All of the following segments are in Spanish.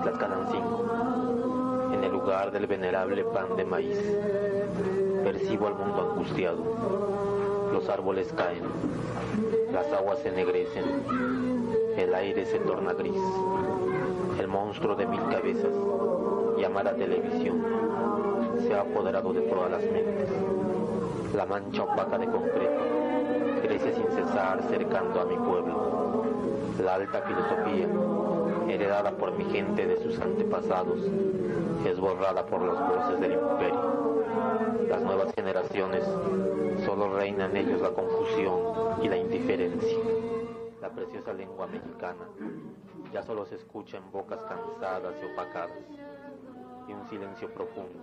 Tlaxcalancingo, en el lugar del venerable pan de maíz. Percibo al mundo angustiado. Los árboles caen, las aguas se ennegrecen, el aire se torna gris. El monstruo de 1000 cabezas, llamada televisión, se ha apoderado de todas las mentes. La mancha opaca de concreto crece sin cesar cercando a mi pueblo. La alta filosofía, heredada por mi gente de sus antepasados, es borrada por las voces del imperio. Las nuevas generaciones solo reina en ellos la confusión y la indiferencia. La preciosa lengua mexicana ya solo se escucha en bocas cansadas y opacadas, y un silencio profundo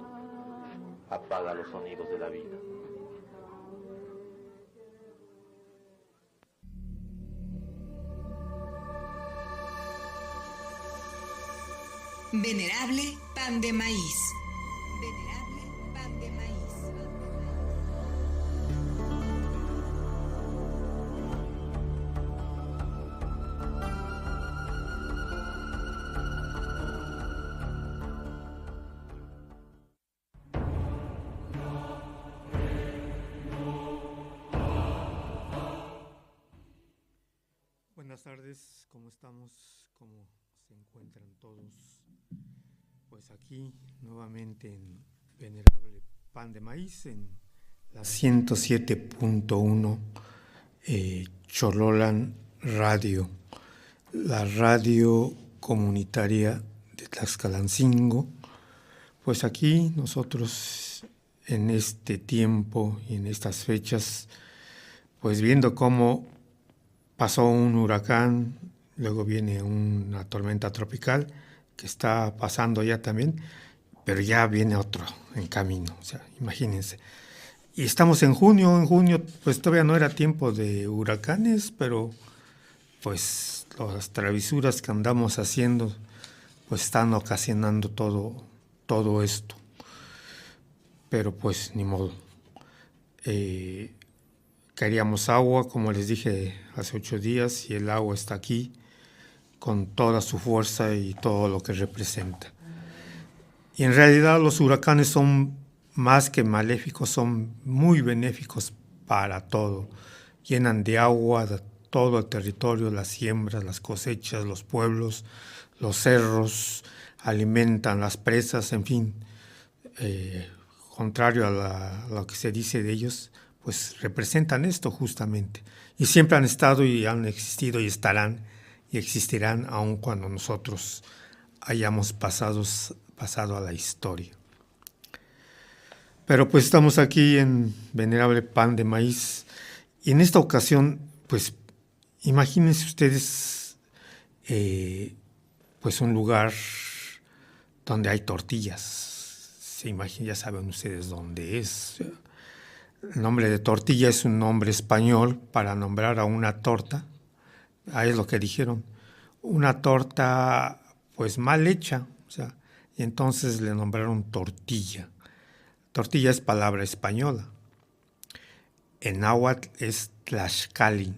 apaga los sonidos de la vida. Venerable pan de maíz. Venerable pan de maíz. Buenas tardes, ¿cómo estamos? ¿Cómo se encuentran todos? Pues aquí nuevamente en Venerable Pan de Maíz, en la 107.1 Chololan Radio, la radio comunitaria de Tlaxcalancingo. Pues aquí nosotros en este tiempo y en estas fechas, pues viendo cómo pasó un huracán, luego viene una tormenta tropical que está pasando ya también, pero ya viene otro en camino, o sea, imagínense. Y estamos en junio pues todavía no era tiempo de huracanes, pero pues las travesuras que andamos haciendo pues están ocasionando todo esto. Pero pues ni modo. Queríamos agua, como les dije hace 8 días, y el agua está aquí con toda su fuerza y todo lo que representa. Y en realidad los huracanes son más que maléficos, son muy benéficos para todo. Llenan de agua todo el territorio, las siembras, las cosechas, los pueblos, los cerros, alimentan las presas, en fin. Contrario a lo que se dice de ellos, pues representan esto justamente. Y siempre han estado y han existido y estarán y existirán aun cuando nosotros hayamos pasado a la historia. Pero pues estamos aquí en Venerable Pan de Maíz y en esta ocasión, pues imagínense ustedes pues un lugar donde hay tortillas. Ya saben ustedes dónde es. El nombre de tortilla es un nombre español para nombrar a una torta. Ahí es lo que dijeron. Una torta pues mal hecha, o sea, y entonces le nombraron tortilla. Tortilla es palabra española. En náhuatl es tlaxcali.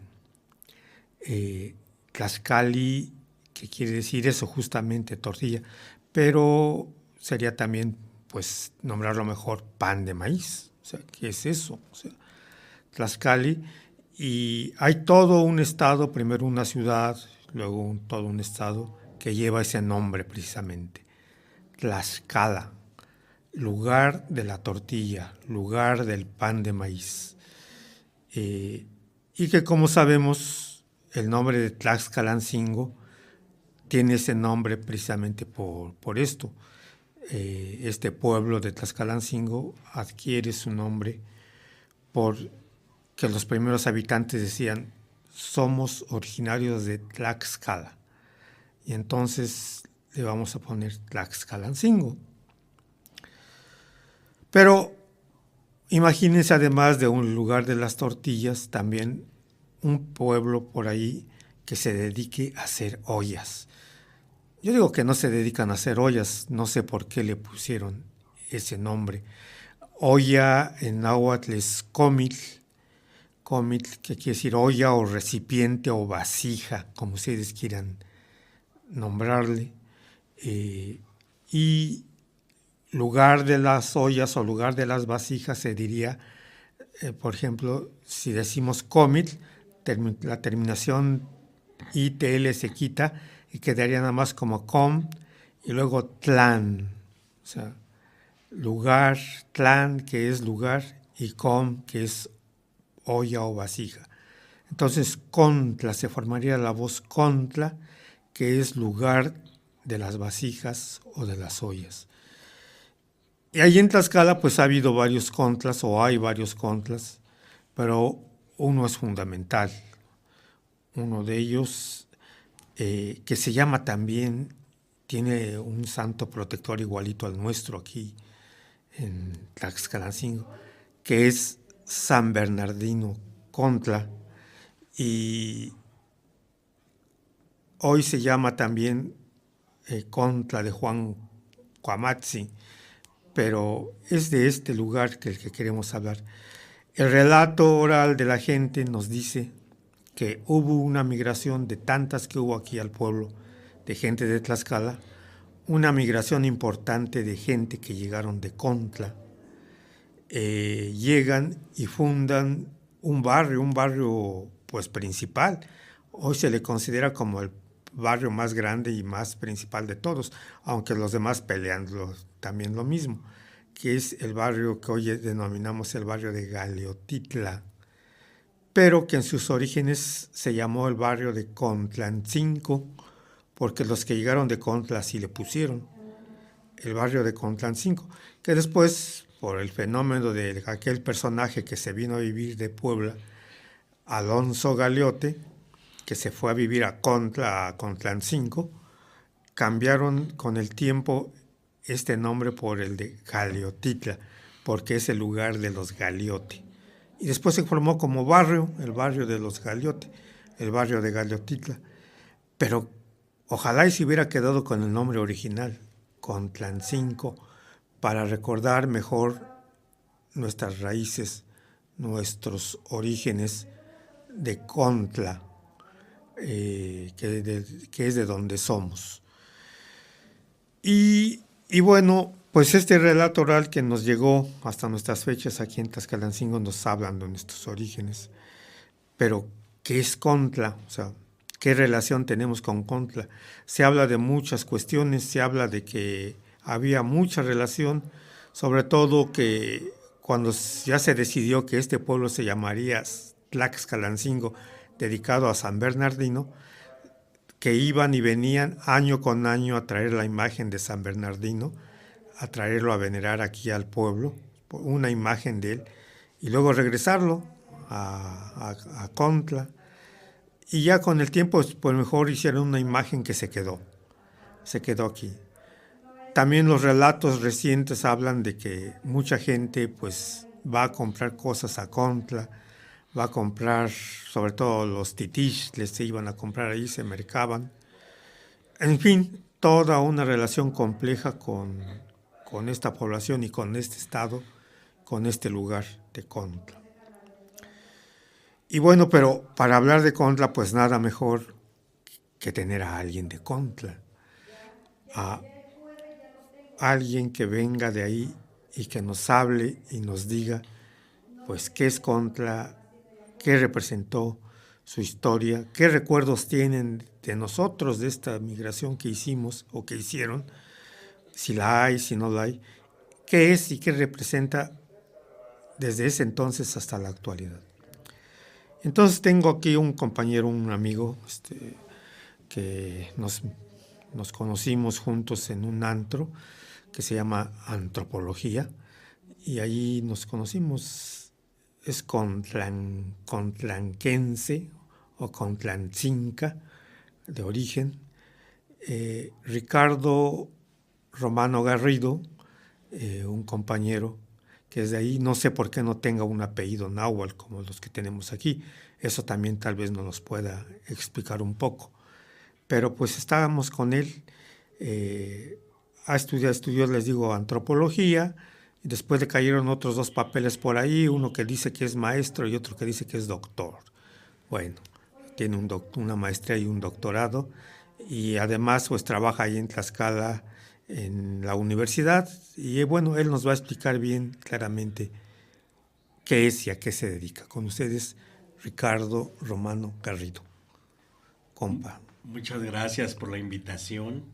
Tlaxcali, que quiere decir eso justamente, tortilla, pero sería también pues nombrarlo mejor pan de maíz. O sea, ¿qué es eso? O sea, Tlaxcali, y hay todo un estado, primero una ciudad, luego todo un estado que lleva ese nombre precisamente. Tlaxcala, lugar de la tortilla, lugar del pan de maíz. Y que como sabemos, el nombre de Tlaxcalancingo tiene ese nombre precisamente por esto. Este pueblo de Tlaxcalancingo adquiere su nombre porque los primeros habitantes decían, somos originarios de Tlaxcala, y entonces le vamos a poner Tlaxcalancingo. Pero imagínense, además de un lugar de las tortillas, también un pueblo por ahí que se dedique a hacer ollas. Yo digo que no se dedican a hacer ollas, no sé por qué le pusieron ese nombre. Olla en náhuatl es comitl, que quiere decir olla o recipiente o vasija, como ustedes quieran nombrarle. Y lugar de las ollas o lugar de las vasijas se diría, por ejemplo, si decimos comit, la terminación ITL se quita y quedaría nada más como com y luego tlan, o sea, lugar, tlan, que es lugar, y com, que es olla o vasija. Entonces, contla, se formaría la voz contla, que es lugar de las vasijas o de las ollas. Y ahí en Tlaxcala pues ha habido varios contras o hay varios contras, pero uno es fundamental. Uno de ellos, que se llama también, tiene un santo protector igualito al nuestro aquí en Tlaxcalancingo, que es San Bernardino Contla. Y hoy se llama también Contla de Juan Cuamatzi, pero es de este lugar que el que queremos hablar. El relato oral de la gente nos dice que hubo una migración de tantas que hubo aquí al pueblo, de gente de Tlaxcala, una migración importante de gente que llegaron de Contla. Llegan y fundan un barrio pues principal. Hoy se le considera como el barrio más grande y más principal de todos, aunque los demás pelean también lo mismo, que es el barrio que hoy denominamos el barrio de Galeotitla, pero que en sus orígenes se llamó el barrio de Contlancingo, porque los que llegaron de Contla así le pusieron, el barrio de Contlancingo, que después, por el fenómeno de aquel personaje que se vino a vivir de Puebla, Alonso Galeote, que se fue a vivir a Contlancingo, cambiaron con el tiempo este nombre por el de Galeotitla, porque es el lugar de los Galeote. Y después se formó como barrio, el barrio de los Galeote, el barrio de Galeotitla. Pero ojalá y se hubiera quedado con el nombre original, Contlancingo, para recordar mejor nuestras raíces, nuestros orígenes de Contla, que es de donde somos. Y bueno, pues este relato oral que nos llegó hasta nuestras fechas aquí en Tlaxcalancingo nos hablan de nuestros orígenes. Pero, ¿qué es Contla? O sea, ¿qué relación tenemos con Contla? Se habla de muchas cuestiones, se habla de que había mucha relación, sobre todo que cuando ya se decidió que este pueblo se llamaría Tlaxcalancingo, dedicado a San Bernardino, que iban y venían año con año a traer la imagen de San Bernardino, a traerlo a venerar aquí al pueblo, una imagen de él, y luego regresarlo a Contla. Y ya con el tiempo, pues mejor hicieron una imagen que se quedó aquí. También los relatos recientes hablan de que mucha gente pues va a comprar cosas a Contla, va a comprar, sobre todo los titish, se iban a comprar ahí, se mercaban. En fin, toda una relación compleja con esta población y con este estado, con este lugar de Contla. Y bueno, pero para hablar de Contla, pues nada mejor que tener a alguien de Contla, a alguien que venga de ahí y que nos hable y nos diga, pues, qué es Contla, qué representó su historia, qué recuerdos tienen de nosotros, de esta migración que hicimos o que hicieron, si la hay, si no la hay, qué es y qué representa desde ese entonces hasta la actualidad. Entonces tengo aquí un compañero, un amigo, que nos conocimos juntos en un antro que se llama Antropología, y ahí nos conocimos. Es contlanquense o contlancinca de origen. Ricardo Romano Garrido, un compañero que es de ahí, no sé por qué no tenga un apellido náhuatl como los que tenemos aquí, eso también tal vez nos pueda explicar un poco, pero pues estábamos con él, estudió, les digo, antropología. Después le cayeron otros 2 papeles por ahí, uno que dice que es maestro y otro que dice que es doctor. Bueno, tiene una maestría y un doctorado, y además pues trabaja ahí en Tlaxcala en la universidad y bueno, él nos va a explicar bien claramente qué es y a qué se dedica. Con ustedes, Ricardo Romano Garrido, compa. Muchas gracias por la invitación.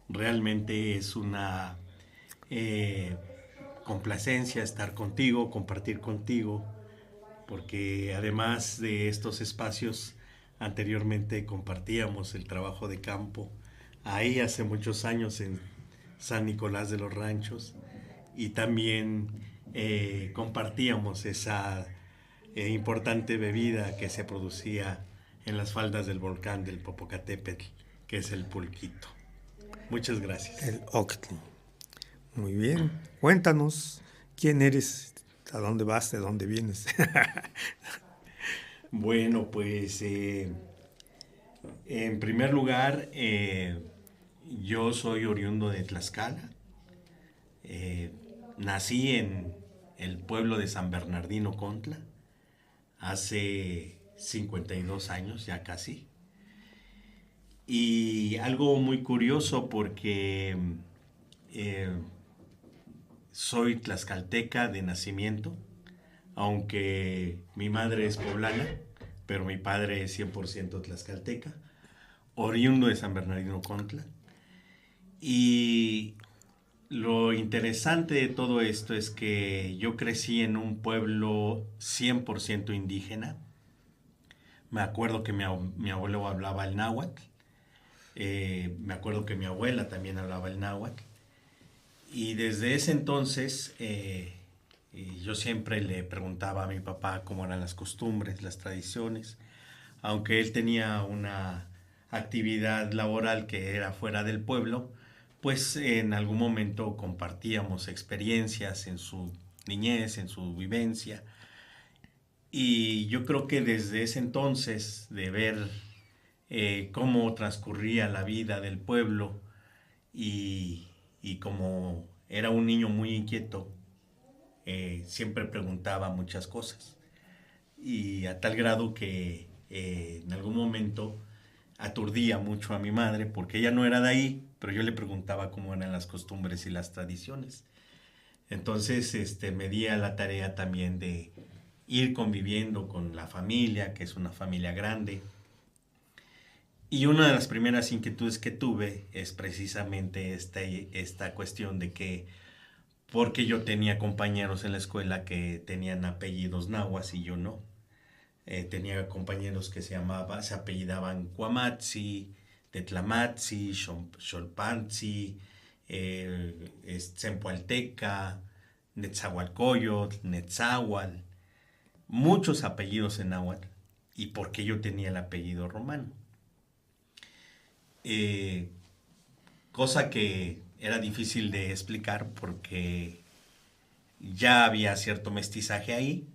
Realmente es una complacencia estar contigo, compartir contigo, porque además de estos espacios, anteriormente compartíamos el trabajo de campo ahí hace muchos años en San Nicolás de los Ranchos, y también compartíamos esa importante bebida que se producía en las faldas del volcán del Popocatépetl, que es el pulquito. Muchas gracias. El Octli. Muy bien. Cuéntanos, ¿quién eres? ¿A dónde vas? ¿De dónde vienes? Bueno, pues en primer lugar, yo soy oriundo de Tlaxcala. Nací en el pueblo de San Bernardino Contla hace 52 años, ya casi. Y algo muy curioso porque soy tlaxcalteca de nacimiento, aunque mi madre es poblana, pero mi padre es 100% tlaxcalteca, oriundo de San Bernardino Contla. Y lo interesante de todo esto es que yo crecí en un pueblo 100% indígena. Me acuerdo que mi abuelo hablaba el náhuatl. Me acuerdo que mi abuela también hablaba el náhuatl. Y desde ese entonces yo siempre le preguntaba a mi papá cómo eran las costumbres, las tradiciones. Aunque él tenía una actividad laboral que era fuera del pueblo, pues en algún momento compartíamos experiencias en su niñez, en su vivencia. Y yo creo que desde ese entonces, de ver cómo transcurría la vida del pueblo y como era un niño muy inquieto, siempre preguntaba muchas cosas. Y a tal grado que en algún momento aturdía mucho a mi madre, porque ella no era de ahí, pero yo le preguntaba cómo eran las costumbres y las tradiciones. Entonces me di a la tarea también de ir conviviendo con la familia, que es una familia grande. Y una de las primeras inquietudes que tuve es precisamente esta cuestión de que, porque yo tenía compañeros en la escuela que tenían apellidos nahuas y yo no. Tenía compañeros que se apellidaban Cuamatzi, Tetlamatzi, Xolpantzi, Zempoalteca, Netzahualcoyotl, Netzahual, muchos apellidos en náhuatl, y porque yo tenía el apellido romano. Cosa que era difícil de explicar porque ya había cierto mestizaje ahí,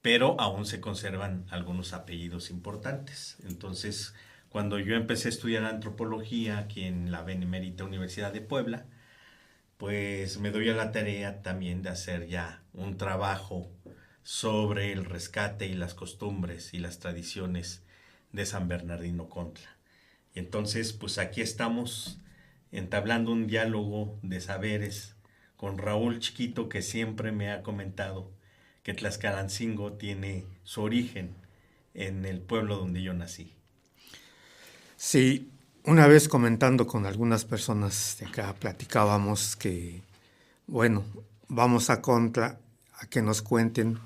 pero aún se conservan algunos apellidos importantes. Entonces, cuando yo empecé a estudiar antropología aquí en la Benemérita Universidad de Puebla, pues me doy a la tarea también de hacer ya un trabajo sobre el rescate y las costumbres y las tradiciones de San Bernardino Contla. Y entonces, pues aquí estamos entablando un diálogo de saberes con Raúl Chiquito, que siempre me ha comentado que Tlaxcalancingo tiene su origen en el pueblo donde yo nací. Sí, una vez comentando con algunas personas de acá, platicábamos que, bueno, vamos a Contla a que nos cuenten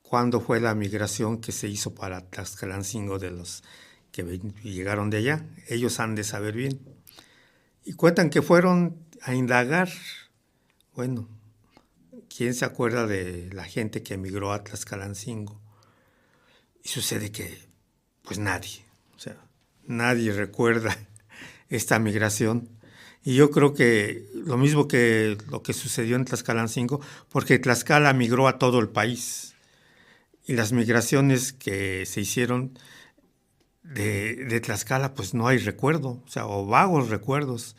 cuándo fue la migración que se hizo para Tlaxcalancingo de los que llegaron de allá. Ellos han de saber bien. Y cuentan que fueron a indagar. Bueno, ¿quién se acuerda de la gente que emigró a Tlaxcalancingo? Y sucede que, pues nadie. O sea, nadie recuerda esta migración. Y yo creo que lo mismo que lo que sucedió en Tlaxcalancingo, porque Tlaxcala migró a todo el país. Y las migraciones que se hicieron de Tlaxcala, pues no hay recuerdo, o sea, o vagos recuerdos.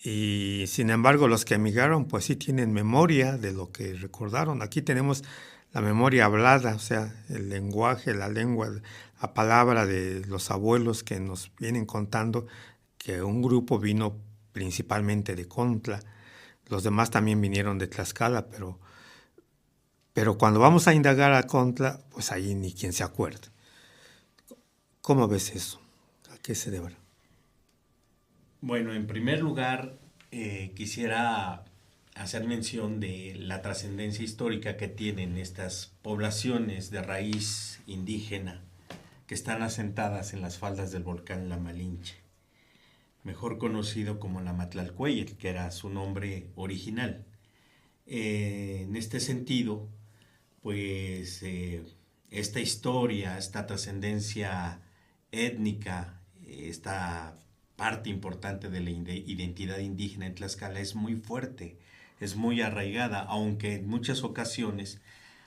Y sin embargo, los que emigraron, pues sí tienen memoria de lo que recordaron. Aquí tenemos la memoria hablada, o sea, el lenguaje, la lengua, la palabra de los abuelos que nos vienen contando que un grupo vino principalmente de Contla, los demás también vinieron de Tlaxcala, pero cuando vamos a indagar a Contla, pues ahí ni quien se acuerda. ¿Cómo ves eso? ¿A qué se deberá? Bueno, en primer lugar, quisiera hacer mención de la trascendencia histórica que tienen estas poblaciones de raíz indígena que están asentadas en las faldas del volcán La Malinche, mejor conocido como la Matlalcueyetl, que era su nombre original. En este sentido, pues esta historia, esta trascendencia étnica, esta parte importante de la identidad indígena en Tlaxcala es muy fuerte, es muy arraigada, aunque en muchas ocasiones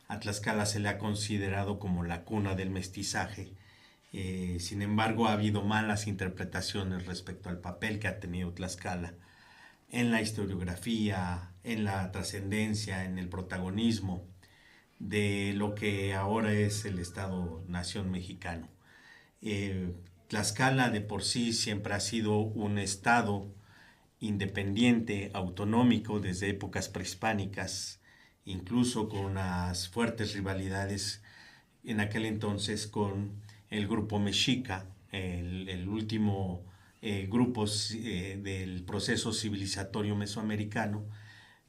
a Tlaxcala se le ha considerado como la cuna del mestizaje. Sin embargo, ha habido malas interpretaciones respecto al papel que ha tenido Tlaxcala en la historiografía, en la trascendencia, en el protagonismo de lo que ahora es el Estado-Nación mexicano. Tlaxcala de por sí siempre ha sido un estado independiente, autonómico desde épocas prehispánicas, incluso con unas fuertes rivalidades en aquel entonces con el grupo mexica, el último grupo del proceso civilizatorio mesoamericano,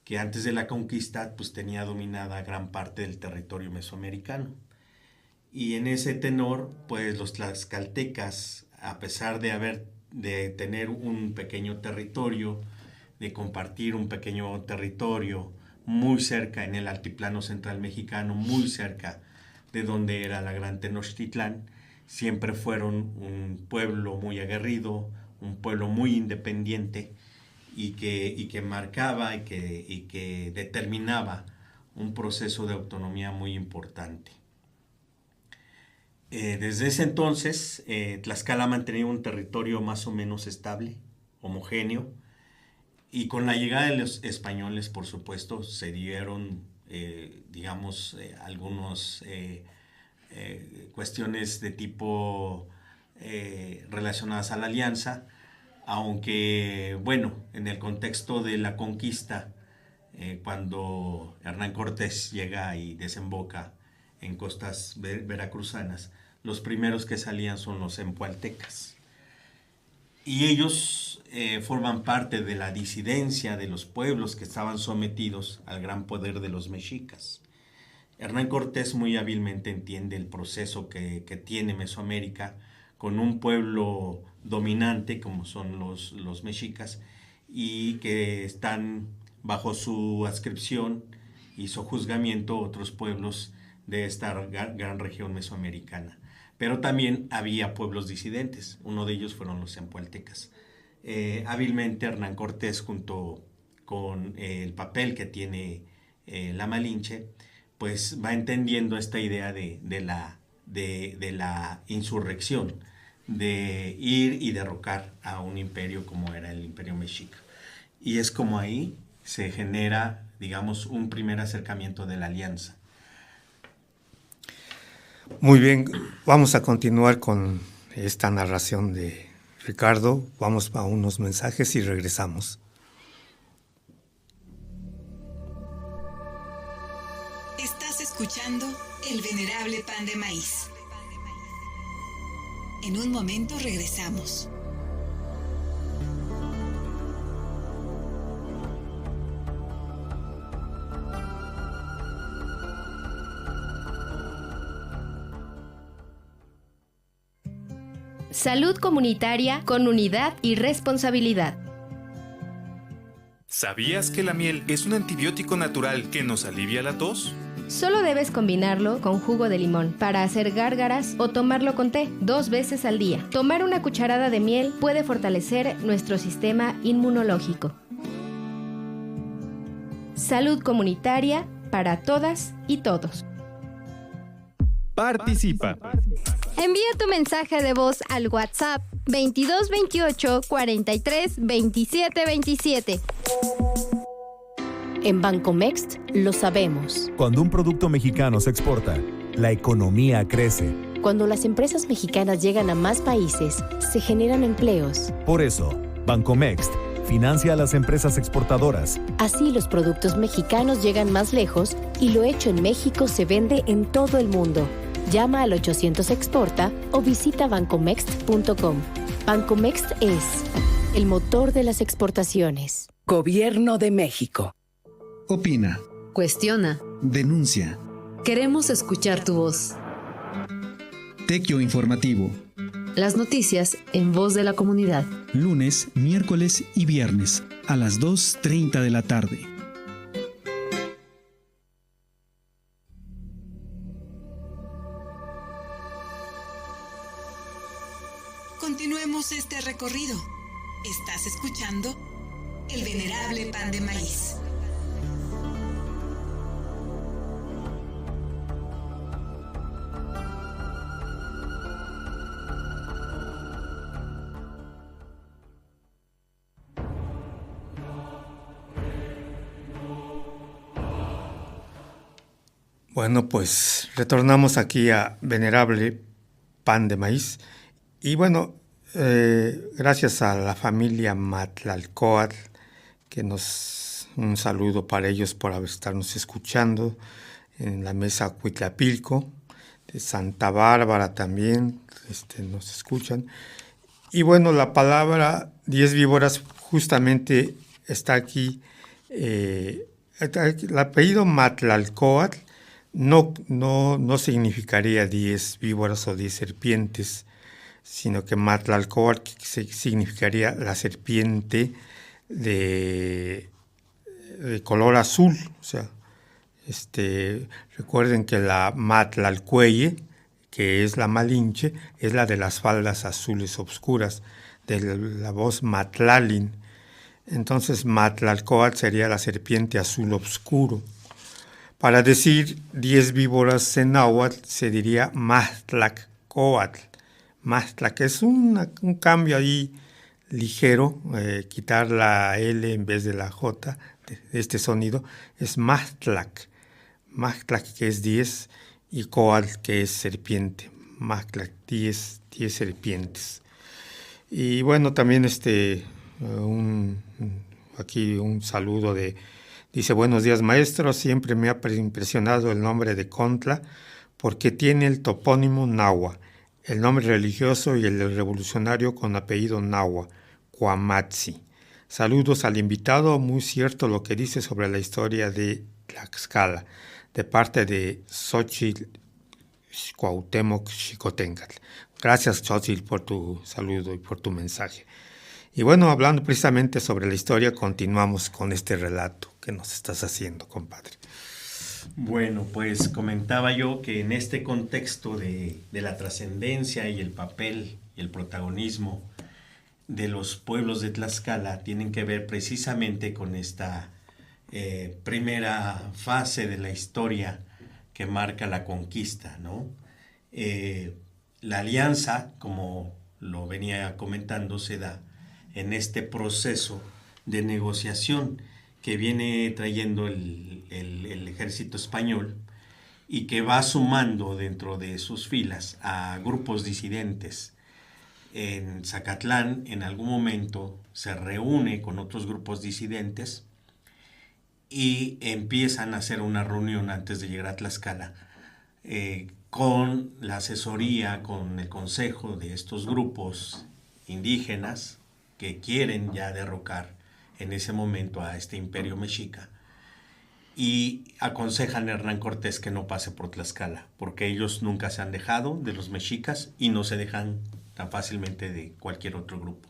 que antes de la conquista pues tenía dominada gran parte del territorio mesoamericano. Y en ese tenor, pues los tlaxcaltecas, a pesar de tener un pequeño territorio, de compartir un pequeño territorio muy cerca en el altiplano central mexicano, muy cerca de donde era la Gran Tenochtitlán, siempre fueron un pueblo muy aguerrido, un pueblo muy independiente y que marcaba y que determinaba un proceso de autonomía muy importante. Desde ese entonces, Tlaxcala ha mantenido un territorio más o menos estable, homogéneo, y con la llegada de los españoles, por supuesto, se dieron, algunos cuestiones de tipo relacionadas a la alianza, aunque, bueno, en el contexto de la conquista, cuando Hernán Cortés llega y desemboca en costas veracruzanas, los primeros que salían son los empualtecas. Y ellos forman parte de la disidencia de los pueblos que estaban sometidos al gran poder de los mexicas. Hernán Cortés muy hábilmente entiende el proceso que tiene Mesoamérica con un pueblo dominante como son los mexicas y que están bajo su adscripción y su juzgamiento otros pueblos de esta gran región mesoamericana. Pero también había pueblos disidentes, uno de ellos fueron los empualtecas. Hábilmente Hernán Cortés, junto con el papel que tiene la Malinche, pues va entendiendo esta idea de la insurrección, de ir y derrocar a un imperio como era el Imperio Mexica. Y es como ahí se genera, digamos, un primer acercamiento de la alianza. Muy bien, vamos a continuar con esta narración de Ricardo. Vamos a unos mensajes y regresamos. Estás escuchando El Venerable Pan de Maíz. En un momento regresamos. Salud comunitaria con unidad y responsabilidad. ¿Sabías que la miel es un antibiótico natural que nos alivia la tos? Solo debes combinarlo con jugo de limón para hacer gárgaras o tomarlo con té 2 veces al día. Tomar una cucharada de miel puede fortalecer nuestro sistema inmunológico. Salud comunitaria para todas y todos. Participa. Envía tu mensaje de voz al WhatsApp 2228 43 27 27. En Bancomext lo sabemos. Cuando un producto mexicano se exporta, la economía crece. Cuando las empresas mexicanas llegan a más países, se generan empleos. Por eso, Bancomext financia a las empresas exportadoras. Así los productos mexicanos llegan más lejos y lo hecho en México se vende en todo el mundo. Llama al 800 Exporta o visita bancomext.com. Bancomext es el motor de las exportaciones. Gobierno de México. Opina. Cuestiona. Denuncia. Queremos escuchar tu voz. Tequio Informativo. Las noticias en voz de la comunidad. Lunes, miércoles y viernes a las 2:30 de la tarde. Continuemos este recorrido. Estás escuchando El Venerable Pan de Maíz. Bueno, pues retornamos aquí a Venerable Pan de Maíz. Y bueno, gracias a la familia Matlalcóatl, un saludo para ellos por estarnos escuchando en la mesa Cuitlapilco, de Santa Bárbara también, nos escuchan. Y bueno, la palabra 10 víboras justamente está aquí. El apellido Matlalcóatl no significaría 10 víboras o 10 serpientes, sino que Matlalcóatl significaría la serpiente de color azul. O sea, recuerden que la Matlalcueye, que es la Malinche, es la de las faldas azules obscuras, de la voz Matlalin. Entonces Matlalcóatl sería la serpiente azul obscuro. Para decir 10 víboras en náhuatl se diría Mahtlaccoatl. Mahtlak es un cambio ahí ligero, quitar la L en vez de la J de este sonido, es Mahtlak. Mahtlak, que es 10, y Coatl, que es serpiente. Mahtlak, 10 serpientes. Y bueno, también aquí un saludo dice: buenos días, maestro, siempre me ha impresionado el nombre de Contla porque tiene el topónimo Nahua, el nombre religioso y el revolucionario con apellido Nahua, Cuamatzi. Saludos al invitado, muy cierto lo que dice sobre la historia de Tlaxcala, de parte de Xochitl Cuauhtémoc Xicoténcatl. Gracias, Xochitl, por tu saludo y por tu mensaje. Y bueno, hablando precisamente sobre la historia, continuamos con este relato que nos estás haciendo, compadre. Bueno, pues comentaba yo que en este contexto de la trascendencia y el papel y el protagonismo de los pueblos de Tlaxcala tienen que ver precisamente con esta primera fase de la historia que marca la conquista, ¿no? La alianza, como lo venía comentando, se da en este proceso de negociación que viene trayendo el ejército español y que va sumando dentro de sus filas a grupos disidentes. En Zacatlán, en algún momento, se reúne con otros grupos disidentes y empiezan a hacer una reunión antes de llegar a Tlaxcala con la asesoría, con el consejo de estos grupos indígenas que quieren ya derrocar en ese momento a este imperio mexica, y aconsejan a Hernán Cortés que no pase por Tlaxcala, porque ellos nunca se han dejado de los mexicas y no se dejan tan fácilmente de cualquier otro grupo.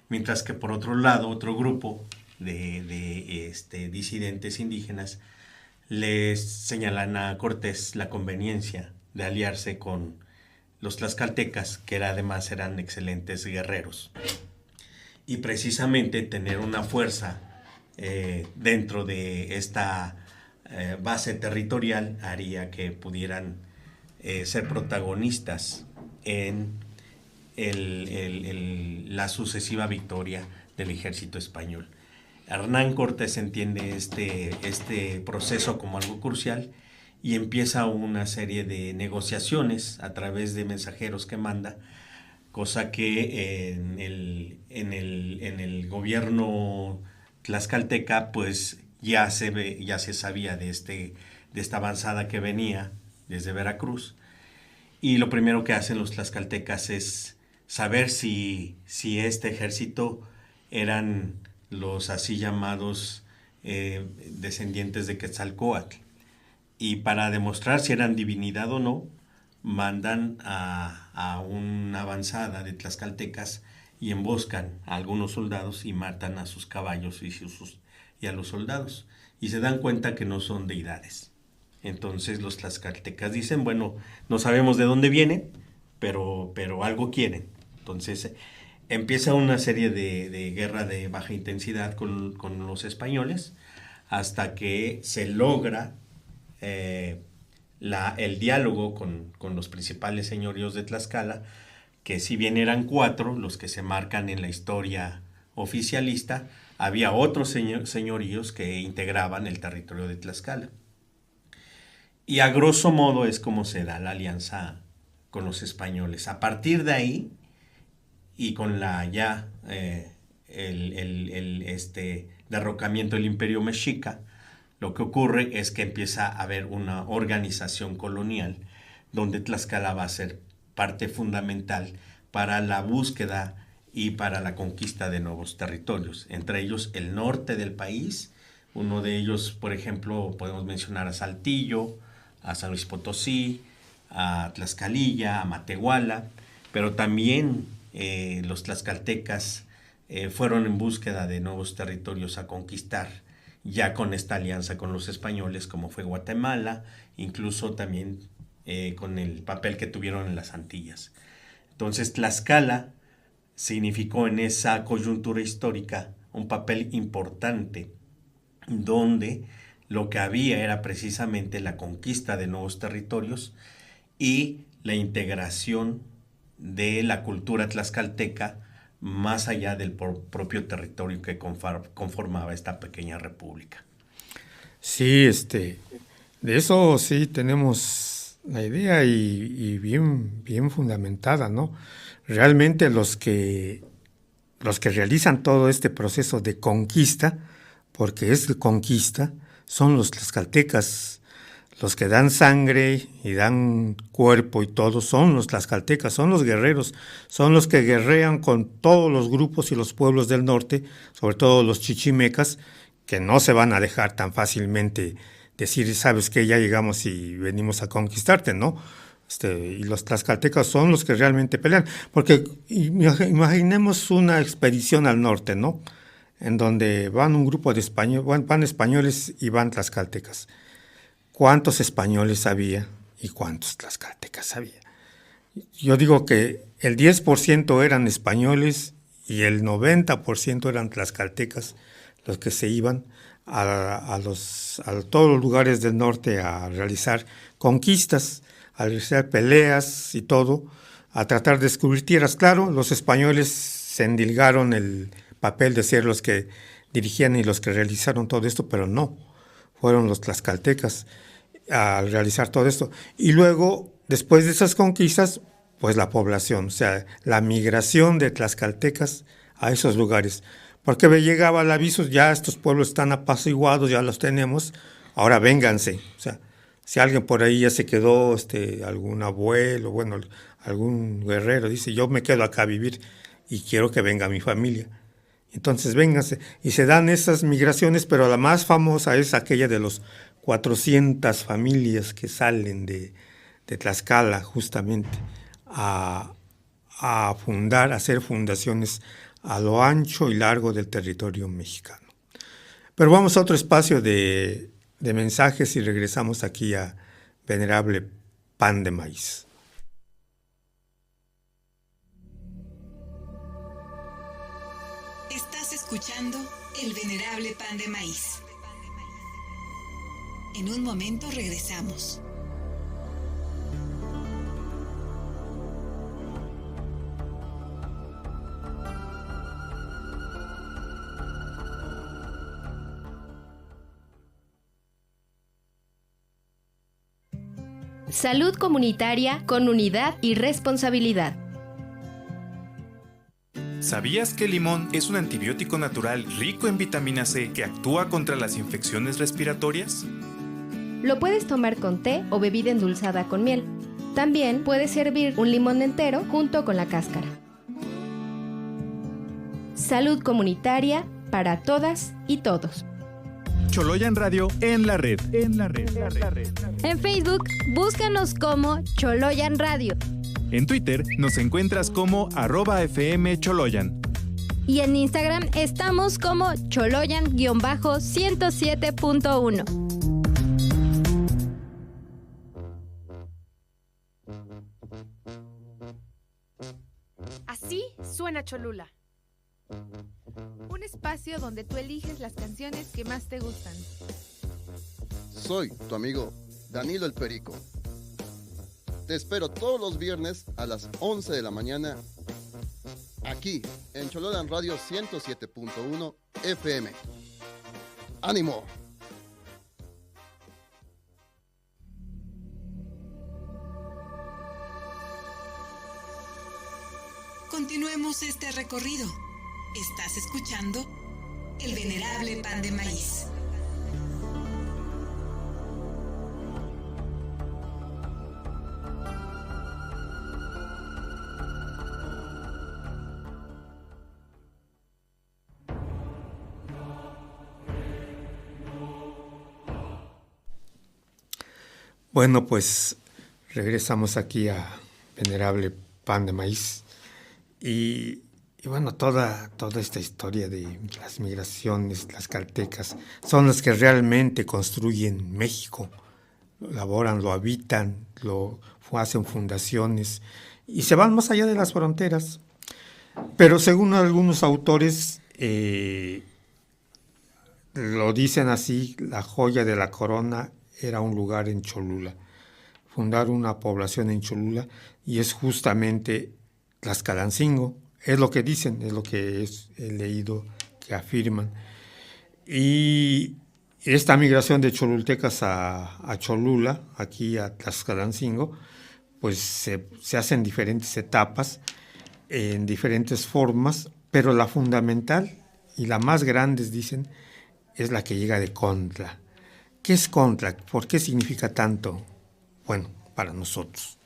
Mientras que por otro lado, otro grupo de disidentes indígenas les señalan a Cortés la conveniencia de aliarse con los tlaxcaltecas, que además eran excelentes guerreros. Y precisamente tener una fuerza dentro de esta base territorial haría que pudieran ser protagonistas en la sucesiva victoria del ejército español. Hernán Cortés entiende este proceso como algo crucial y empieza una serie de negociaciones a través de mensajeros que manda, cosa que en en el gobierno tlaxcalteca, pues ya se sabía de esta avanzada que venía desde Veracruz. Y lo primero que hacen los tlaxcaltecas es saber si este ejército eran los así llamados descendientes de Quetzalcóatl. Y para demostrar si eran divinidad o no, mandan a una avanzada de tlaxcaltecas y emboscan a algunos soldados y matan a sus caballos y a los soldados. Y se dan cuenta que no son deidades. Entonces los tlaxcaltecas dicen, bueno, no sabemos de dónde vienen, pero algo quieren. Entonces empieza una serie de guerra de baja intensidad con los españoles, hasta que se logra el diálogo con los principales señoríos de Tlaxcala, que si bien eran 4 los que se marcan en la historia oficialista, había otros señoríos que integraban el territorio de Tlaxcala. Y a grosso modo es como se da la alianza con los españoles. A partir de ahí, y con el derrocamiento del Imperio Mexica, lo que ocurre es que empieza a haber una organización colonial donde Tlaxcala va a ser parte fundamental para la búsqueda y para la conquista de nuevos territorios, entre ellos el norte del país. Uno de ellos, por ejemplo, podemos mencionar a Saltillo, a San Luis Potosí, a Tlaxcalilla, a Matehuala, pero también los tlaxcaltecas fueron en búsqueda de nuevos territorios a conquistar, ya con esta alianza con los españoles, como fue Guatemala, incluso también con el papel que tuvieron en las Antillas. Entonces Tlaxcala significó en esa coyuntura histórica un papel importante, donde lo que había era precisamente la conquista de nuevos territorios y la integración de la cultura tlaxcalteca más allá del propio territorio que conformaba esta pequeña república. Sí, de eso sí tenemos la idea y bien fundamentada, ¿no? Realmente los que realizan todo este proceso de conquista, porque es de conquista, son los tlaxcaltecas. Los que dan sangre y dan cuerpo y todo son los tlaxcaltecas, son los guerreros, son los que guerrean con todos los grupos y los pueblos del norte, sobre todo los chichimecas, que no se van a dejar tan fácilmente decir, sabes que ya llegamos y venimos a conquistarte, ¿no? Y los tlaxcaltecas son los que realmente pelean, porque imaginemos una expedición al norte, ¿no? En donde van un grupo de españoles, van españoles y van tlaxcaltecas. ¿Cuántos españoles había y cuántos tlaxcaltecas había? Yo digo que el 10% eran españoles y el 90% eran tlaxcaltecas los que se iban a todos los lugares del norte a realizar conquistas, a realizar peleas y todo, a tratar de descubrir tierras. Claro, los españoles se endilgaron el papel de ser los que dirigían y los que realizaron todo esto, pero no, fueron los tlaxcaltecas a realizar todo esto. Y luego, después de esas conquistas, pues la población, o sea, la migración de tlaxcaltecas a esos lugares. Porque me llegaba el aviso, ya estos pueblos están apaciguados, ya los tenemos, ahora vénganse. O sea, si alguien por ahí ya se quedó, algún abuelo, bueno, algún guerrero, dice, yo me quedo acá a vivir y quiero que venga mi familia. Entonces vénganse. Y se dan esas migraciones, pero la más famosa es aquella de los 400 familias que salen de Tlaxcala justamente a fundar, a hacer fundaciones a lo ancho y largo del territorio mexicano. Pero vamos a otro espacio de mensajes y regresamos aquí a Venerable Pan de Maíz. Estás escuchando El Venerable Pan de Maíz. En un momento regresamos. Salud comunitaria con unidad y responsabilidad. ¿Sabías que el limón es un antibiótico natural rico en vitamina C que actúa contra las infecciones respiratorias? Lo puedes tomar con té o bebida endulzada con miel. También puedes servir un limón entero junto con la cáscara. Salud comunitaria para todas y todos. Choloyan Radio en la red. En Facebook, búscanos como Choloyan Radio. En Twitter nos encuentras como @FMCholoyan. Y en Instagram estamos como Choloyan-107.1. Así suena Cholula. Un espacio donde tú eliges las canciones que más te gustan. Soy tu amigo Danilo el Perico. Te espero todos los viernes a las 11 de la mañana aquí en Chololan Radio 107.1 FM. ¡Ánimo! Continuemos este recorrido. Estás escuchando El Venerable Pan de Maíz. Bueno, pues regresamos aquí a Venerable Pan de Maíz y bueno, toda esta historia de las migraciones, las caltecas, son las que realmente construyen México. Lo elaboran, lo habitan, lo hacen fundaciones y se van más allá de las fronteras. Pero según algunos autores, lo dicen así, la joya de la corona era un lugar en Cholula. Fundar una población en Cholula y es justamente Tlaxcalancingo. Es lo que dicen, es lo que he leído que afirman. Y esta migración de cholultecas a Cholula, aquí a Tlaxcalancingo, pues se hace en diferentes etapas, en diferentes formas, pero la fundamental y la más grande, dicen, es la que llega de Contla. ¿Qué es Contla? ¿Por qué significa tanto? Bueno, para nosotros.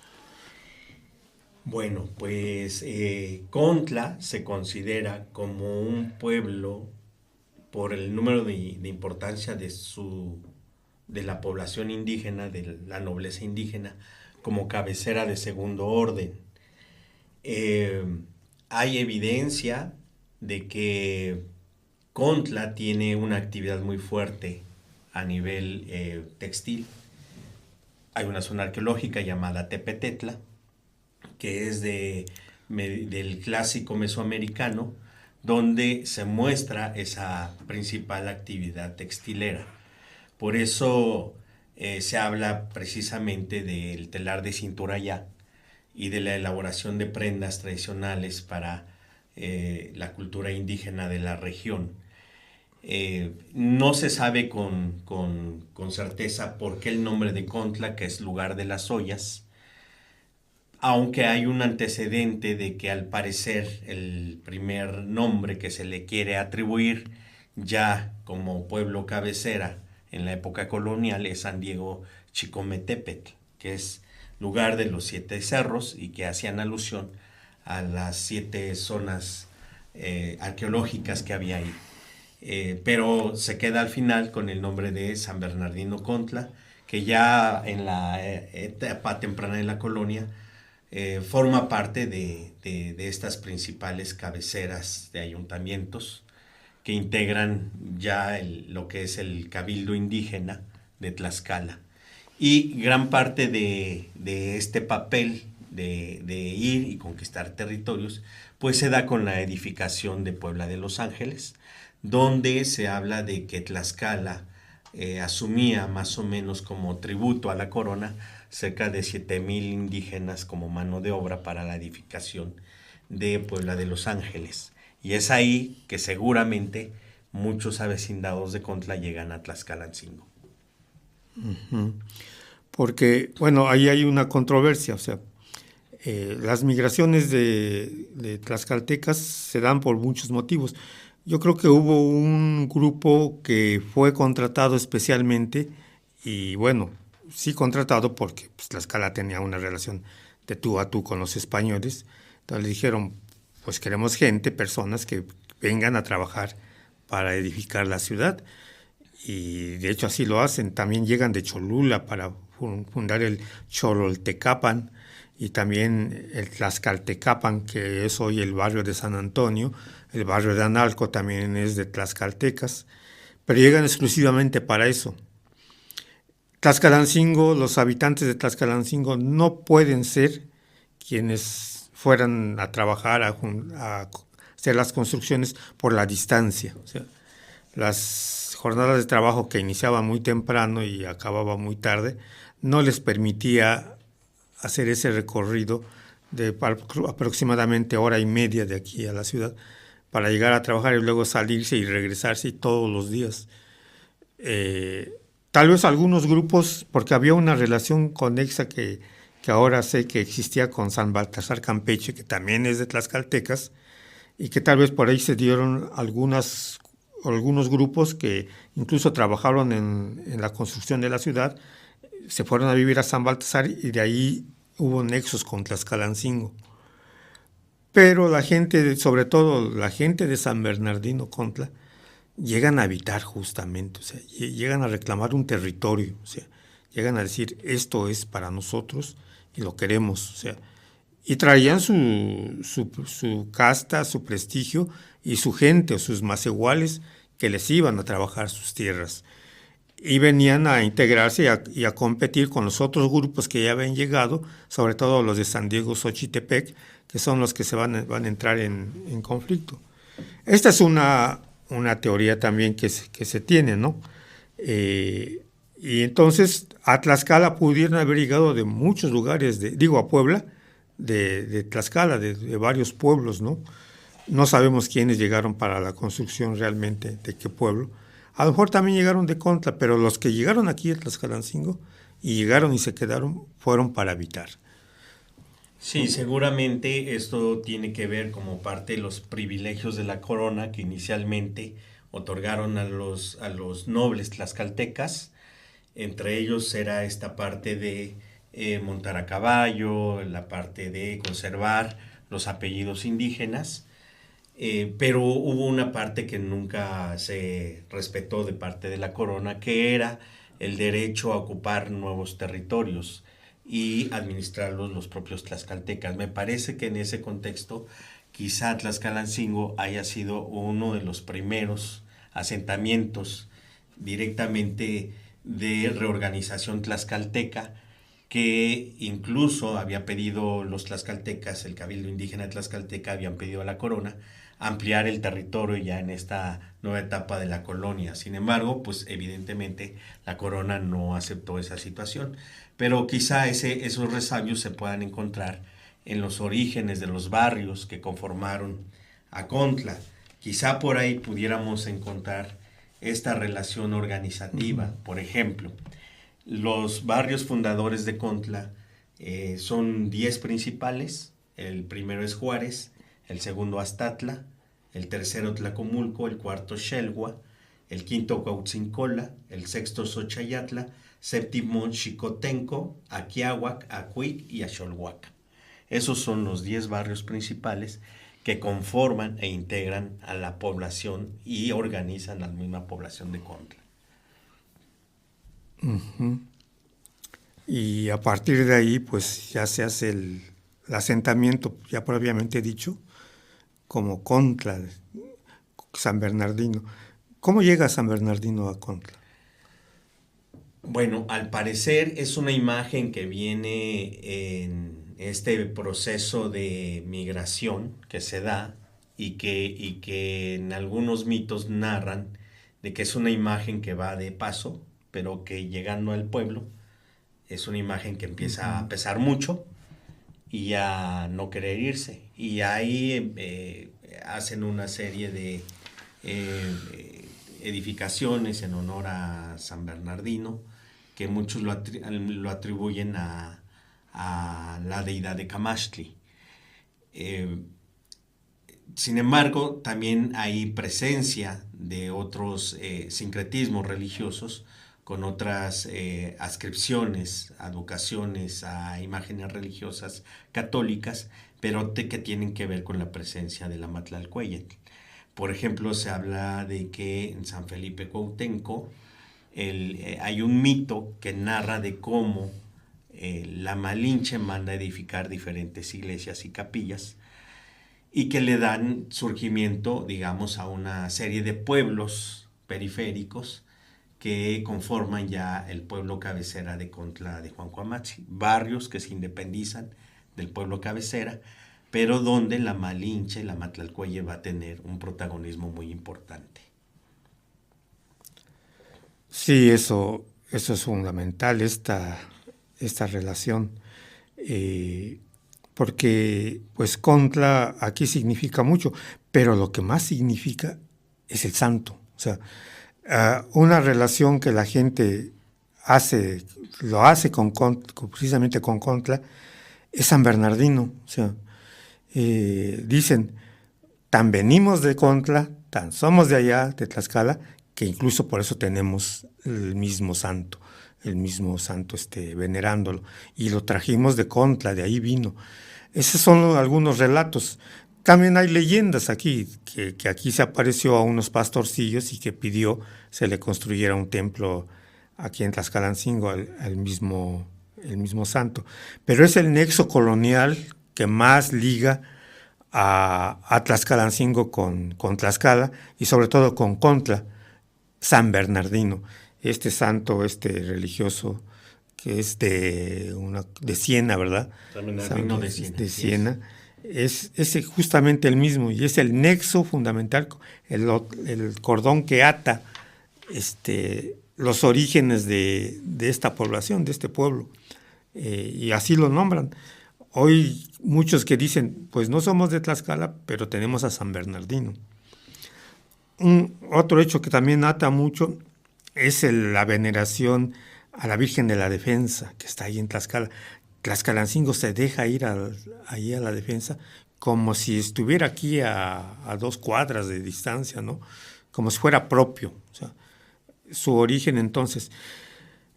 Bueno, pues Contla se considera como un pueblo por el número de importancia de la población indígena, de la nobleza indígena, como cabecera de segundo orden. Hay evidencia de que Contla tiene una actividad muy fuerte a nivel textil. Hay una zona arqueológica llamada Tepetetla, que es del clásico mesoamericano, donde se muestra esa principal actividad textilera. Por eso se habla precisamente del telar de Cinturayá y de la elaboración de prendas tradicionales para la cultura indígena de la región. No se sabe con certeza por qué el nombre de Contla, que es lugar de las ollas, aunque hay un antecedente de que al parecer el primer nombre que se le quiere atribuir ya como pueblo cabecera en la época colonial es San Diego Chicometepetl, que es lugar de los 7 cerros y que hacían alusión a las 7 zonas arqueológicas que había ahí. Pero se queda al final con el nombre de San Bernardino Contla, que ya en la etapa temprana de la colonia forma parte de estas principales cabeceras de ayuntamientos que integran ya lo que es el cabildo indígena de Tlaxcala. Y gran parte de este papel de ir y conquistar territorios, pues se da con la edificación de Puebla de Los Ángeles, donde se habla de que Tlaxcala asumía más o menos como tributo a la corona cerca de 7,000 indígenas como mano de obra para la edificación de Puebla de Los Ángeles. Y es ahí que seguramente muchos avecindados de Contla llegan a Tlaxcalancingo. Porque, bueno, ahí hay una controversia, o sea, Las migraciones de tlaxcaltecas se dan por muchos motivos. Yo creo que hubo un grupo que fue contratado especialmente y bueno, sí contratado porque pues, Tlaxcala tenía una relación de tú a tú con los españoles. Entonces le dijeron, pues queremos personas que vengan a trabajar para edificar la ciudad. Y de hecho así lo hacen. También llegan de Cholula para fundar el Chololtecapan y también el Tlaxcaltecapan, que es hoy el barrio de San Antonio. El barrio de Analco también es de tlaxcaltecas, pero llegan exclusivamente para eso. Tlaxcalancingo, los habitantes de Tlaxcalancingo no pueden ser quienes fueran a trabajar, a hacer las construcciones por la distancia. O sea, las jornadas de trabajo que iniciaban muy temprano y acababan muy tarde no les permitía hacer ese recorrido de aproximadamente hora y media de aquí a la ciudad para llegar a trabajar y luego salirse y regresarse todos los días. Tal vez algunos grupos, porque había una relación conexa que ahora sé que existía con San Baltasar Campeche, que también es de tlaxcaltecas, y que tal vez por ahí se dieron algunos grupos que incluso trabajaron en la construcción de la ciudad, se fueron a vivir a San Baltasar y de ahí hubo nexos con Tlaxcalancingo. Pero la gente, sobre todo la gente de San Bernardino Contla, llegan a habitar justamente, o sea, llegan a reclamar un territorio, o sea, llegan a decir esto es para nosotros y lo queremos, o sea, y traían su casta, su prestigio y su gente o sus macehuales que les iban a trabajar sus tierras y venían a integrarse y a competir con los otros grupos que ya habían llegado, sobre todo los de San Diego Xochitepec, que son los que se van a entrar en conflicto. Esta es una teoría también que se tiene, ¿no? Y entonces a Tlaxcala pudieron haber llegado de muchos lugares, a Puebla, de Tlaxcala, de varios pueblos, ¿no? No sabemos quiénes llegaron para la construcción realmente, de qué pueblo. A lo mejor también llegaron de Contla, pero los que llegaron aquí a Tlaxcalancingo y llegaron y se quedaron fueron para habitar. Sí, seguramente esto tiene que ver como parte de los privilegios de la corona que inicialmente otorgaron a los nobles tlaxcaltecas. Entre ellos era esta parte de montar a caballo, la parte de conservar los apellidos indígenas, pero hubo una parte que nunca se respetó de parte de la corona, que era el derecho a ocupar nuevos territorios y administrarlos los propios tlaxcaltecas. Me parece que en ese contexto quizá Tlaxcalancingo haya sido uno de los primeros asentamientos directamente de reorganización tlaxcalteca, que incluso había pedido los tlaxcaltecas, el Cabildo Indígena de Tlaxcalteca habían pedido a la corona ampliar el territorio ya en esta nueva etapa de la colonia. Sin embargo, pues evidentemente la corona no aceptó esa situación, pero quizá esos resabios se puedan encontrar en los orígenes de los barrios que conformaron a Contla. Quizá por ahí pudiéramos encontrar esta relación organizativa. Por ejemplo, los barrios fundadores de Contla son 10 principales. El primero es Juárez, el segundo Aztatla, el tercero Tlacomulco, el cuarto Xelhua, el quinto Cuautzincola, el sexto Xochayatla, séptimo Xicotenco, Aquiahuac, Acuic y Axolhuaca. Esos son los 10 barrios principales que conforman e integran a la población y organizan la misma población de Contla. Uh-huh. Y a partir de ahí, pues ya se hace el asentamiento, ya previamente dicho, como Contla, San Bernardino. ¿Cómo llega San Bernardino a Contla? Bueno, al parecer es una imagen que viene en este proceso de migración que se da y que en algunos mitos narran de que es una imagen que va de paso, pero que llegando al pueblo es una imagen que empieza a pesar mucho y a no querer irse. Y ahí hacen una serie de edificaciones en honor a San Bernardino, que muchos lo atribuyen a a la deidad de Camaxtli. Sin embargo, también hay presencia de otros sincretismos religiosos con otras adscripciones, advocaciones a imágenes religiosas católicas, pero que tienen que ver con la presencia de la Matlalcueyetl. Por ejemplo, se habla de que en San Felipe Cuauhtémoc hay un mito que narra de cómo la Malinche manda edificar diferentes iglesias y capillas y que le dan surgimiento, digamos, a una serie de pueblos periféricos que conforman ya el pueblo cabecera de Contla de Juan Cuamatzin, barrios que se independizan del pueblo cabecera, pero donde la Malinche, la Matlalcueye, va a tener un protagonismo muy importante. Sí, eso es fundamental, esta relación, porque pues Contla aquí significa mucho, pero lo que más significa es el santo. O sea, una relación que la gente lo hace precisamente con Contla, es San Bernardino. O sea, dicen, tan venimos de Contla, tan somos de allá, de Tlaxcala, que incluso por eso tenemos el mismo santo venerándolo, y lo trajimos de Contla, de ahí vino. Esos son algunos relatos. También hay leyendas aquí, que aquí se apareció a unos pastorcillos y que pidió se le construyera un templo aquí en Tlaxcalancingo al mismo santo. Pero es el nexo colonial que más liga a Tlaxcalancingo con Tlaxcala y sobre todo con Contla, San Bernardino, este santo, religioso que es de Siena, ¿verdad? San Bernardino de Siena. De Siena. Es justamente el mismo y es el nexo fundamental, el cordón que ata los orígenes de esta población, de este pueblo, y así lo nombran. Hoy muchos que dicen, pues no somos de Tlaxcala, pero tenemos a San Bernardino. Otro hecho que también ata mucho es la veneración a la Virgen de la Defensa, que está ahí en Tlaxcala. Tlaxcalancingo se deja ir ahí a la Defensa como si estuviera aquí a 2 cuadras de distancia, ¿no? Como si fuera propio. O sea, su origen entonces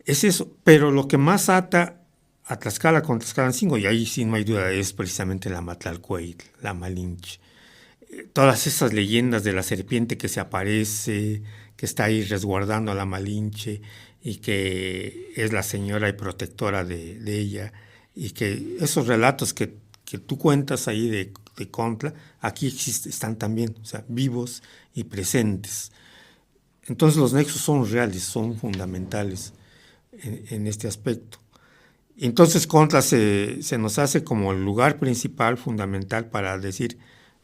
es eso. Pero lo que más ata a Tlaxcala con Tlaxcalancingo, y ahí sí no hay duda, es precisamente la Matlalcueyetl, la Malinche. Todas esas leyendas de la serpiente que se aparece, que está ahí resguardando a la Malinche y que es la señora y protectora de ella, y que esos relatos que tú cuentas ahí de Contla, aquí están también, o sea, vivos y presentes. Entonces los nexos son reales, son fundamentales en este aspecto. Entonces Contla se nos hace como el lugar principal, fundamental, para decir,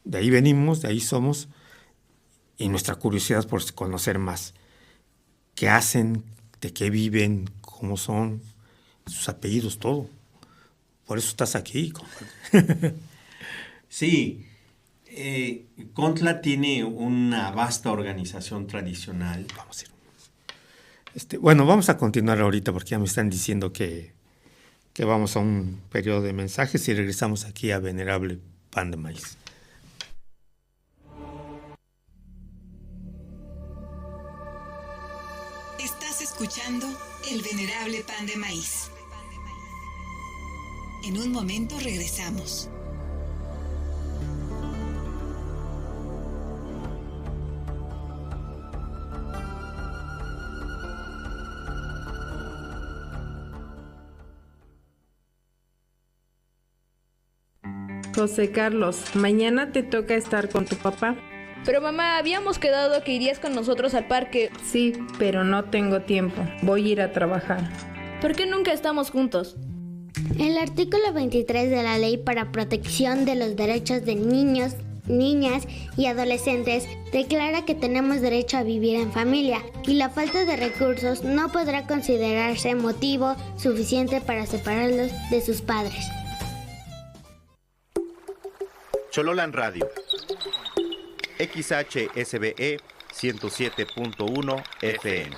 de ahí venimos, de ahí somos, y nuestra curiosidad por conocer más. ¿Qué hacen? ¿De qué viven? ¿Cómo son? Sus apellidos, todo. Por eso estás aquí. Sí. Contla tiene una vasta organización tradicional. Vamos a ir. Vamos a continuar ahorita porque ya me están diciendo que vamos a un periodo de mensajes y regresamos aquí a Venerable Pan de Maíz. Estás escuchando El Venerable Pan de Maíz. En un momento regresamos. José Carlos, mañana te toca estar con tu papá. Pero mamá, habíamos quedado que irías con nosotros al parque. Sí, pero no tengo tiempo. Voy a ir a trabajar. ¿Por qué nunca estamos juntos? El artículo 23 de la Ley para Protección de los Derechos de Niños, Niñas y Adolescentes declara que tenemos derecho a vivir en familia y la falta de recursos no podrá considerarse motivo suficiente para separarlos de sus padres. Chololan Radio, XHSBE 107.1 FM.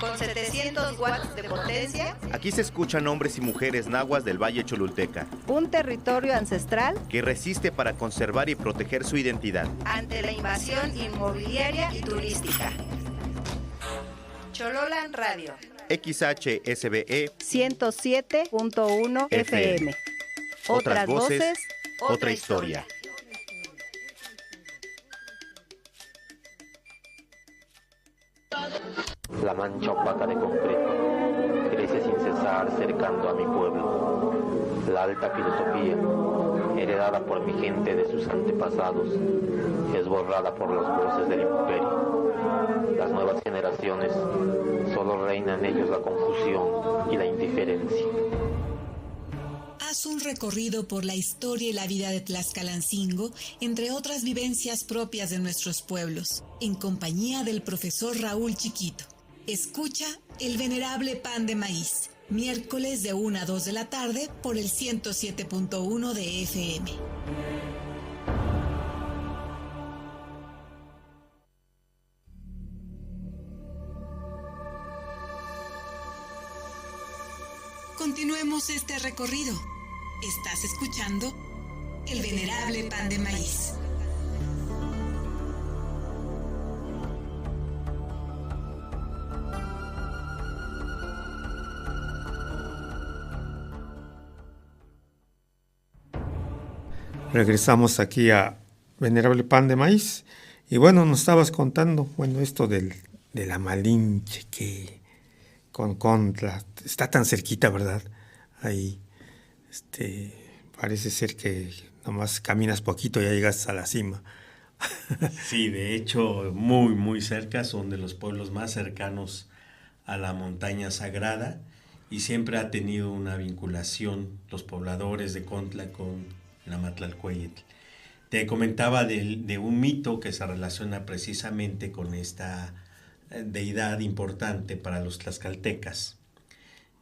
con 700 watts de potencia. Aquí se escuchan hombres y mujeres nahuas del Valle Cholulteca. Un territorio ancestral que resiste para conservar y proteger su identidad ante la invasión inmobiliaria y turística. Chololan Radio. XHSBE 107.1 FM. Otras voces, otra historia. La mancha opaca de concreto crece sin cesar cercando a mi pueblo. La alta filosofía, heredada por mi gente de sus antepasados, es borrada por las voces del imperio. Las nuevas generaciones solo reina en ellos la confusión y la indiferencia. Haz un recorrido por la historia y la vida de Tlaxcalancingo, entre otras vivencias propias de nuestros pueblos, en compañía del profesor Raúl Chiquito. Escucha El Venerable Pan de Maíz, miércoles de 1 a 2 de la tarde por el 107.1 de FM. Continuemos este recorrido. Estás escuchando El Venerable Pan de Maíz. Regresamos aquí a Venerable Pan de Maíz. Y bueno, nos estabas contando, esto de la Malinche, que con Contla está tan cerquita, ¿verdad? Ahí, parece ser que nomás caminas poquito y ya llegas a la cima. Sí, de hecho, muy, muy cerca, son de los pueblos más cercanos a la montaña sagrada y siempre ha tenido una vinculación los pobladores de Contla con la Matlalcueyetl. Te comentaba de un mito que se relaciona precisamente con esta deidad importante para los tlaxcaltecas.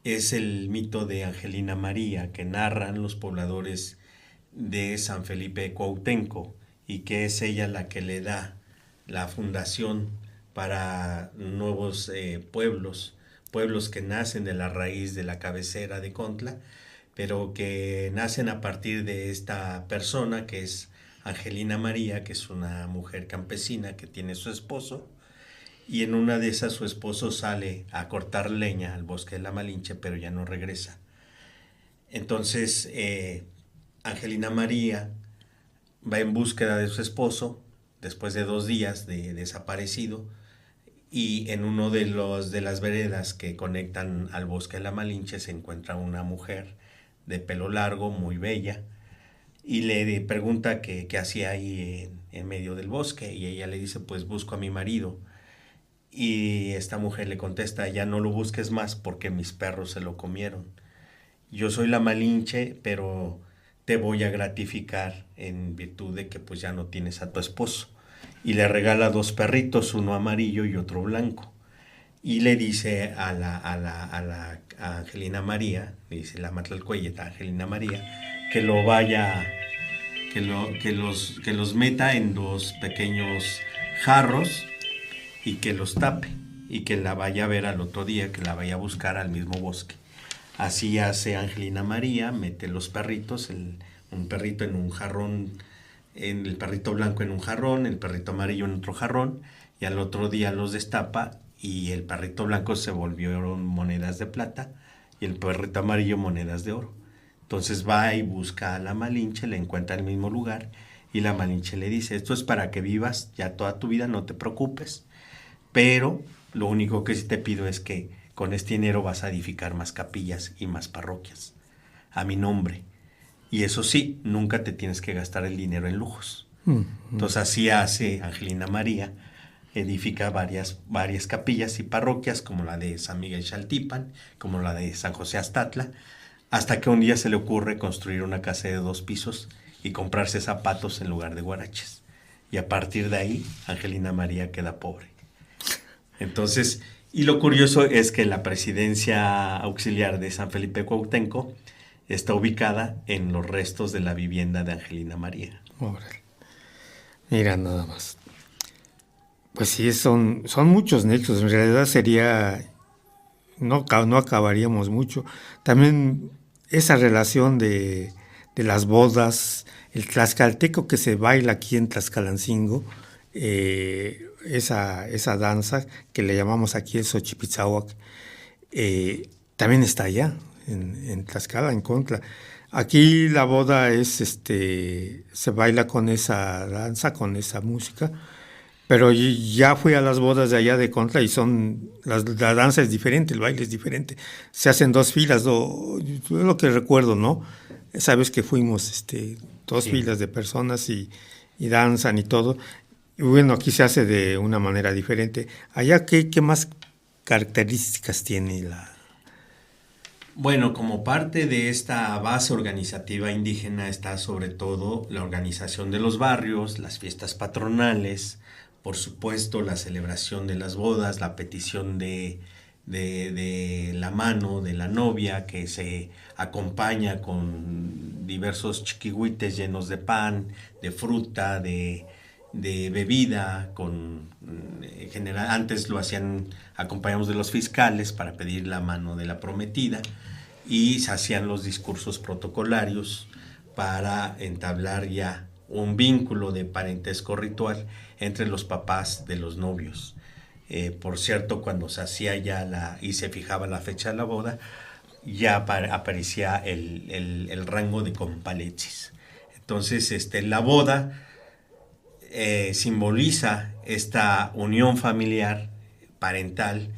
Es el mito de Angelina María que narran los pobladores de San Felipe de Cuauhtenco y que es ella la que le da la fundación para nuevos pueblos que nacen de la raíz de la cabecera de Contla, pero que nacen a partir de esta persona que es Angelina María, que es una mujer campesina que tiene su esposo, y en una de esas su esposo sale a cortar leña al bosque de la Malinche, pero ya no regresa. Entonces Angelina María va en búsqueda de su esposo después de 2 días de desaparecido, y en uno de las veredas que conectan al bosque de la Malinche se encuentra una mujer de pelo largo, muy bella, y le pregunta qué hacía ahí en medio del bosque, y ella le dice, pues busco a mi marido. Y esta mujer le contesta, ya no lo busques más porque mis perros se lo comieron. Yo soy la Malinche, pero te voy a gratificar en virtud de que pues ya no tienes a tu esposo. Y le regala 2 perritos, uno amarillo y otro blanco. Y le dice a Angelina María, le dice la Matlalcueyetl a Angelina María, que lo vaya, que los meta en 2 pequeños jarros y que los tape, y que la vaya a ver al otro día, que la vaya a buscar al mismo bosque. Así hace Angelina María, mete los perritos, un perrito en un jarrón, el perrito blanco en un jarrón, el perrito amarillo en otro jarrón, y al otro día los destapa, y el perrito blanco se volvieron monedas de plata, y el perrito amarillo monedas de oro. Entonces va y busca a la Malinche, la encuentra en el mismo lugar, y la Malinche le dice, esto es para que vivas ya toda tu vida, no te preocupes, pero lo único que sí te pido es que con este dinero vas a edificar más capillas y más parroquias a mi nombre. Y eso sí, nunca te tienes que gastar el dinero en lujos. Entonces así hace Angelina María, edifica varias capillas y parroquias, como la de San Miguel Xaltipan, como la de San José Aztatla, hasta que un día se le ocurre construir una casa de 2 pisos y comprarse zapatos en lugar de guaraches. Y a partir de ahí, Angelina María queda pobre. Entonces, y lo curioso es que la presidencia auxiliar de San Felipe de Cuauhtenco está ubicada en los restos de la vivienda de Angelina María. Órale. Mira, nada más. Pues sí, son muchos nexos. En realidad sería no acabaríamos mucho. También esa relación de las bodas, el tlaxcalteco que se baila aquí en Tlaxcalancingo, esa danza que le llamamos aquí el Xochipitzahuac, también está allá, en Tlaxcala, en Contla. Aquí la boda es, se baila con esa danza, con esa música, pero ya fui a las bodas de allá de Contla y la danza es diferente, el baile es diferente. Se hacen 2 filas, es lo que recuerdo, ¿no? Sabes que fuimos 2 filas de personas y danzan y todo. Y bueno, aquí se hace de una manera diferente. Allá, ¿qué más características tiene Bueno, como parte de esta base organizativa indígena está sobre todo la organización de los barrios, las fiestas patronales, por supuesto la celebración de las bodas, la petición de la mano de la novia que se acompaña con diversos chiquihuites llenos de pan, de fruta, de bebida, en general antes lo hacían acompañados de los fiscales para pedir la mano de la prometida y se hacían los discursos protocolarios para entablar ya un vínculo de parentesco ritual entre los papás de los novios. Por cierto, cuando se hacía ya y se fijaba la fecha de la boda, ya aparecía el rango de compalechis. Entonces, la boda simboliza esta unión familiar, parental,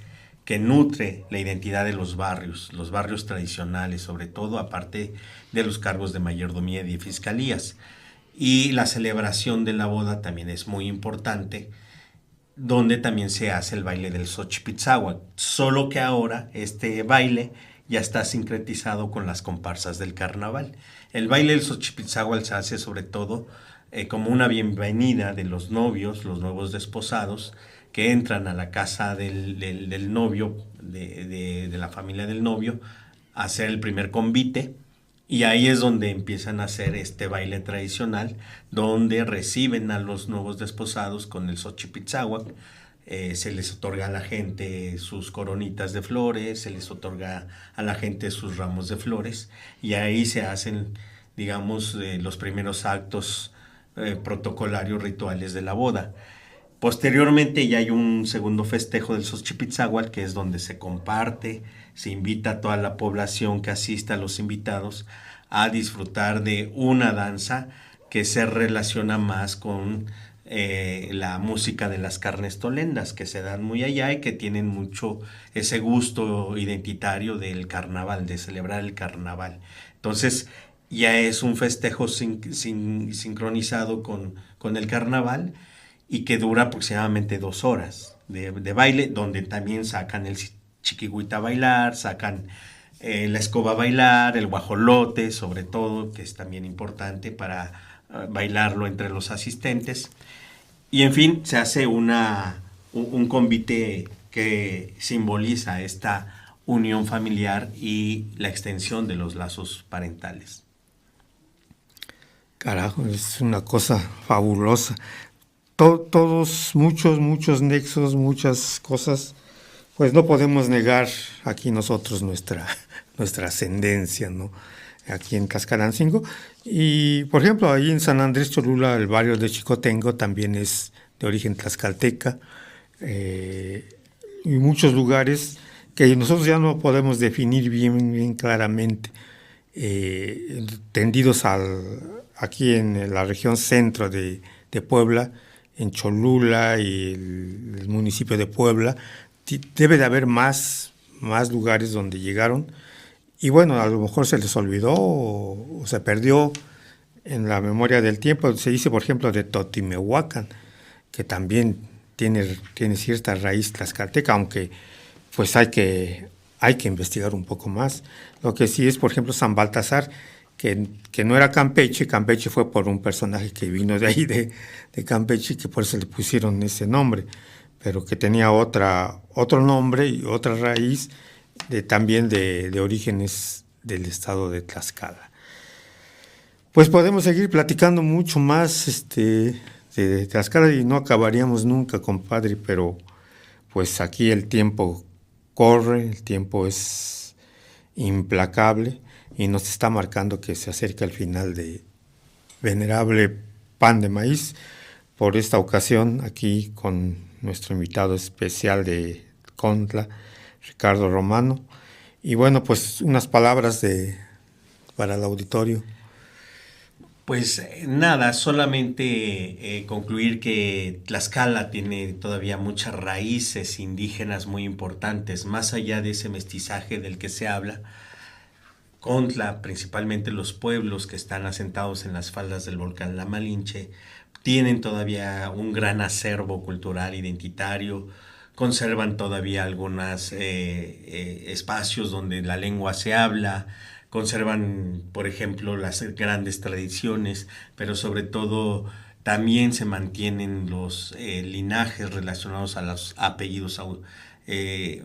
que nutre la identidad de los barrios tradicionales, sobre todo, aparte de los cargos de mayordomía y de fiscalías. Y la celebración de la boda también es muy importante, donde también se hace el baile del Xochipitzahuac, solo que ahora este baile ya está sincretizado con las comparsas del carnaval. El baile del Xochipitzahuac se hace sobre todo como una bienvenida de los novios, los nuevos desposados, que entran a la casa del novio, de la familia del novio, a hacer el primer convite, y ahí es donde empiezan a hacer este baile tradicional, donde reciben a los nuevos desposados con el Xochipitzahuac, se les otorga a la gente sus coronitas de flores, se les otorga a la gente sus ramos de flores, y ahí se hacen, digamos, los primeros actos protocolarios rituales de la boda. Posteriormente ya hay un segundo festejo del Xochipitzahuac, que es donde se comparte, se invita a toda la población que asista, a los invitados, a disfrutar de una danza que se relaciona más con la música de las carnes tolendas, que se dan muy allá y que tienen mucho ese gusto identitario del carnaval, de celebrar el carnaval. Entonces ya es un festejo sincronizado con el carnaval, y que dura aproximadamente 2 horas de baile, donde también sacan el chiquihuita a bailar, sacan la escoba a bailar, el guajolote sobre todo, que es también importante para bailarlo entre los asistentes. Y en fin, se hace un convite que simboliza esta unión familiar y la extensión de los lazos parentales. Carajo, es una cosa fabulosa. Todos, muchos nexos, muchas cosas, pues no podemos negar aquí nosotros nuestra ascendencia, ¿no? Aquí en Tlaxcalancingo. Y, por ejemplo, ahí en San Andrés Cholula, el barrio de Chicotengo también es de origen tlaxcalteca, y muchos lugares que nosotros ya no podemos definir bien claramente, tendidos aquí en la región centro de Puebla, en Cholula y el municipio de Puebla. Debe de haber más lugares donde llegaron, y bueno, a lo mejor se les olvidó o se perdió en la memoria del tiempo. Se dice, por ejemplo, de Totimehuacan, que también tiene cierta raíz tlaxcalteca, aunque pues hay que investigar un poco más. Lo que sí es, por ejemplo, San Baltasar, que no era Campeche. Campeche fue por un personaje que vino de ahí, de Campeche, que por eso le pusieron ese nombre, pero que tenía otro nombre y otra raíz también de orígenes del estado de Tlaxcala. Pues podemos seguir platicando mucho más de Tlaxcala y no acabaríamos nunca, compadre, pero pues aquí el tiempo corre, el tiempo es implacable y nos está marcando que se acerca el final de Venerable Pan de Maíz. Por esta ocasión, aquí con nuestro invitado especial de Contla, Ricardo Romano. Y bueno, pues unas palabras para el auditorio. Pues nada, solamente concluir que Tlaxcala tiene todavía muchas raíces indígenas muy importantes, más allá de ese mestizaje del que se habla. Contla, principalmente los pueblos que están asentados en las faldas del volcán La Malinche, tienen todavía un gran acervo cultural identitario, conservan todavía algunos espacios donde la lengua se habla, conservan, por ejemplo, las grandes tradiciones, pero sobre todo también se mantienen los linajes relacionados a los apellidos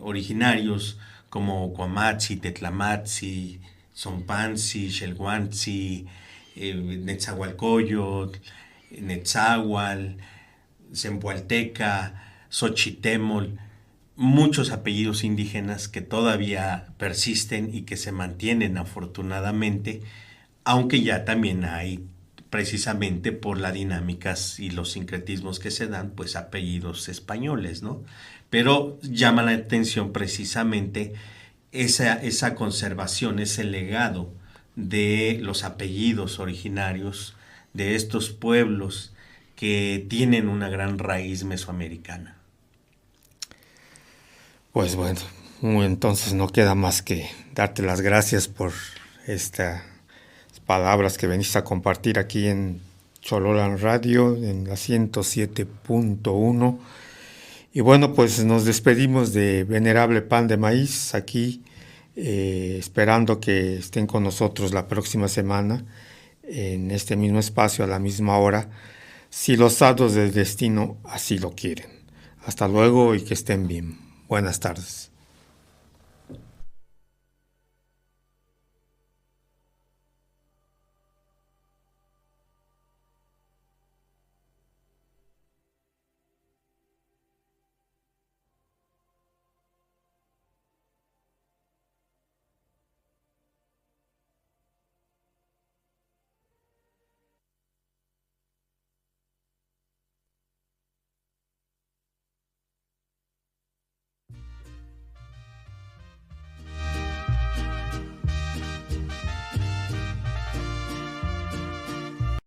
originarios, como Cuamatzi, Tetlamatzi, Zompanzi, Xelhuantzi, Netzahualcoyotl, Netzahual, Zempoalteca, Xochitemol, muchos apellidos indígenas que todavía persisten y que se mantienen afortunadamente, aunque ya también hay, precisamente por las dinámicas y los sincretismos que se dan, pues apellidos españoles, ¿no? Pero llama la atención precisamente esa conservación, ese legado de los apellidos originarios de estos pueblos que tienen una gran raíz mesoamericana. Pues bueno, entonces no queda más que darte las gracias por estas palabras que veniste a compartir aquí en Chololan Radio, en la 107.1. Y bueno, pues nos despedimos de Venerable Pan de Maíz aquí, esperando que estén con nosotros la próxima semana en este mismo espacio a la misma hora, si los hados del destino así lo quieren. Hasta luego y que estén bien. Buenas tardes.